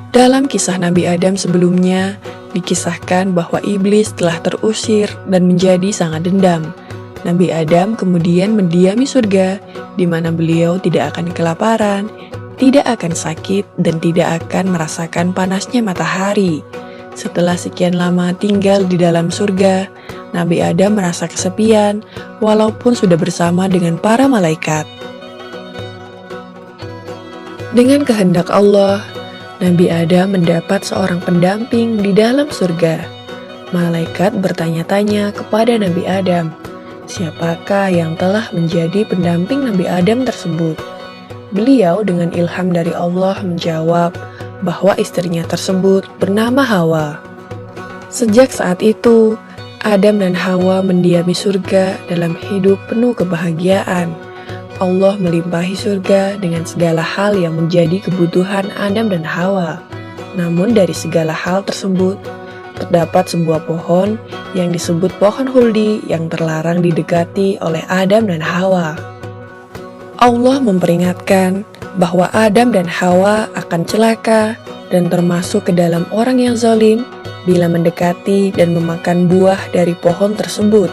Dalam kisah Nabi Adam sebelumnya, dikisahkan bahwa iblis telah terusir dan menjadi sangat dendam. Nabi Adam kemudian mendiami surga, di mana beliau tidak akan kelaparan, tidak akan sakit, dan tidak akan merasakan panasnya matahari. Setelah sekian lama tinggal di dalam surga, Nabi Adam merasa kesepian, walaupun sudah bersama dengan para malaikat. Dengan kehendak Allah, Nabi Adam mendapat seorang pendamping di dalam surga. Malaikat bertanya-tanya kepada Nabi Adam, siapakah yang telah menjadi pendamping Nabi Adam tersebut? Beliau dengan ilham dari Allah menjawab bahwa istrinya tersebut bernama Hawa. Sejak saat itu, Adam dan Hawa mendiami surga dalam hidup penuh kebahagiaan. Allah melimpahi surga dengan segala hal yang menjadi kebutuhan Adam dan Hawa. Namun dari segala hal tersebut, terdapat sebuah pohon yang disebut pohon huldi yang terlarang didekati oleh Adam dan Hawa. Allah memperingatkan bahwa Adam dan Hawa akan celaka dan termasuk ke dalam orang yang zalim bila mendekati dan memakan buah dari pohon tersebut.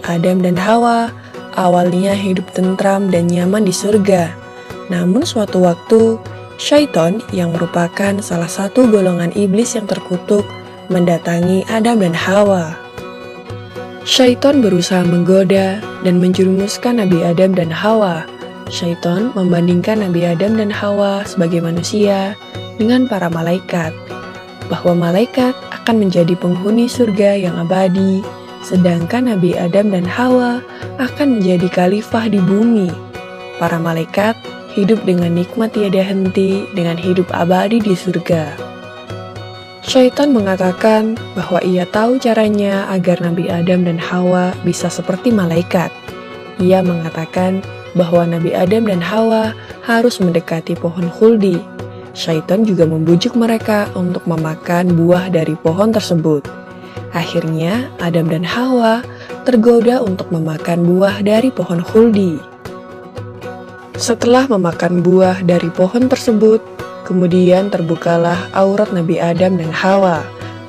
Adam dan Hawa awalnya hidup tentram dan nyaman di surga. Namun suatu waktu, syaitan yang merupakan salah satu golongan iblis yang terkutuk mendatangi Adam dan Hawa. Syaitan berusaha menggoda dan menjerumuskan Nabi Adam dan Hawa. Syaitan membandingkan Nabi Adam dan Hawa sebagai manusia dengan para malaikat, bahwa malaikat akan menjadi penghuni surga yang abadi, sedangkan Nabi Adam dan Hawa akan menjadi khalifah di bumi. Para malaikat hidup dengan nikmat tiada henti dengan hidup abadi di surga. Syaitan mengatakan bahwa ia tahu caranya agar Nabi Adam dan Hawa bisa seperti malaikat. Ia mengatakan bahwa Nabi Adam dan Hawa harus mendekati pohon khuldi. Syaitan juga membujuk mereka untuk memakan buah dari pohon tersebut. Akhirnya, Adam dan Hawa tergoda untuk memakan buah dari pohon khuldi. Setelah memakan buah dari pohon tersebut, kemudian terbukalah aurat Nabi Adam dan Hawa.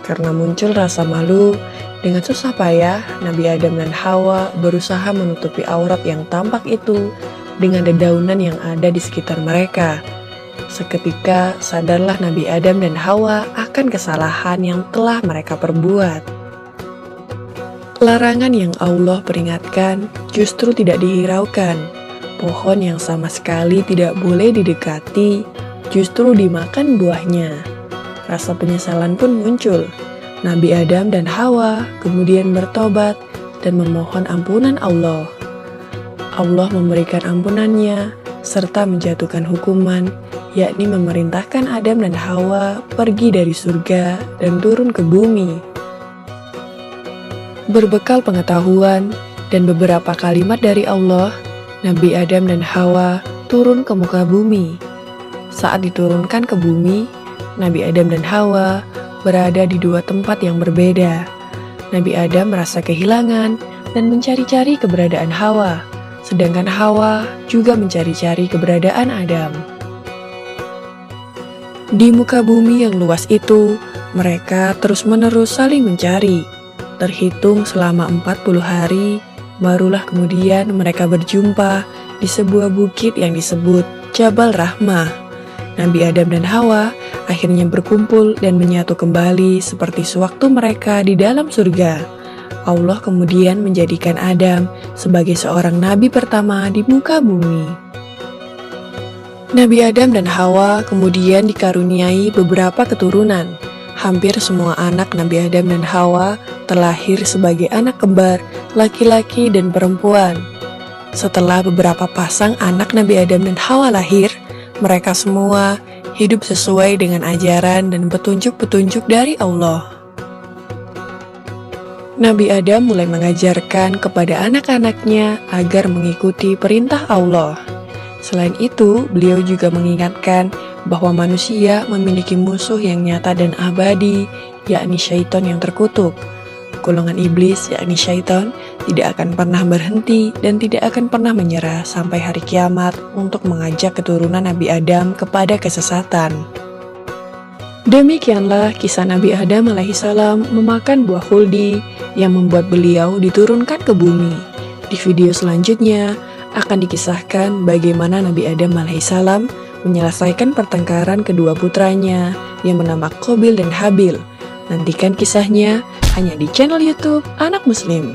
Karena muncul rasa malu, dengan susah payah, Nabi Adam dan Hawa berusaha menutupi aurat yang tampak itu dengan dedaunan yang ada di sekitar mereka. Seketika sadarlah Nabi Adam dan Hawa akan kesalahan yang telah mereka perbuat. Larangan yang Allah peringatkan justru tidak dihiraukan. Pohon yang sama sekali tidak boleh didekati, justru dimakan buahnya. Rasa penyesalan pun muncul. Nabi Adam dan Hawa kemudian bertobat dan memohon ampunan Allah. Allah memberikan ampunannya, serta menjatuhkan hukuman, yakni memerintahkan Adam dan Hawa pergi dari surga dan turun ke bumi. Berbekal pengetahuan dan beberapa kalimat dari Allah, Nabi Adam dan Hawa turun ke muka bumi. Saat diturunkan ke bumi, Nabi Adam dan Hawa berada di dua tempat yang berbeda. Nabi Adam merasa kehilangan dan mencari-cari keberadaan Hawa, sedangkan Hawa juga mencari-cari keberadaan Adam. Di muka bumi yang luas itu, mereka terus-menerus saling mencari. Terhitung selama 40 hari, barulah kemudian mereka berjumpa di sebuah bukit yang disebut Jabal Rahmah. Nabi Adam dan Hawa akhirnya berkumpul dan menyatu kembali seperti sewaktu mereka di dalam surga. Allah kemudian menjadikan Adam sebagai seorang nabi pertama di muka bumi. Nabi Adam dan Hawa kemudian dikaruniai beberapa keturunan. Hampir semua anak Nabi Adam dan Hawa terlahir sebagai anak kembar, laki-laki dan perempuan. Setelah beberapa pasang anak Nabi Adam dan Hawa lahir, mereka semua hidup sesuai dengan ajaran dan petunjuk-petunjuk dari Allah. Nabi Adam mulai mengajarkan kepada anak-anaknya agar mengikuti perintah Allah. Selain itu, beliau juga mengingatkan bahwa manusia memiliki musuh yang nyata dan abadi, yakni syaitan yang terkutuk. Golongan iblis, yakni syaitan, tidak akan pernah berhenti dan tidak akan pernah menyerah sampai hari kiamat untuk mengajak keturunan Nabi Adam kepada kesesatan. Demikianlah kisah Nabi Adam alaihissalam memakan buah khuldi yang membuat beliau diturunkan ke bumi. Di video selanjutnya akan dikisahkan bagaimana Nabi Adam alaihissalam menyelesaikan pertengkaran kedua putranya yang bernama Qabil dan Habil. Nantikan kisahnya hanya di channel YouTube Anak Muslim.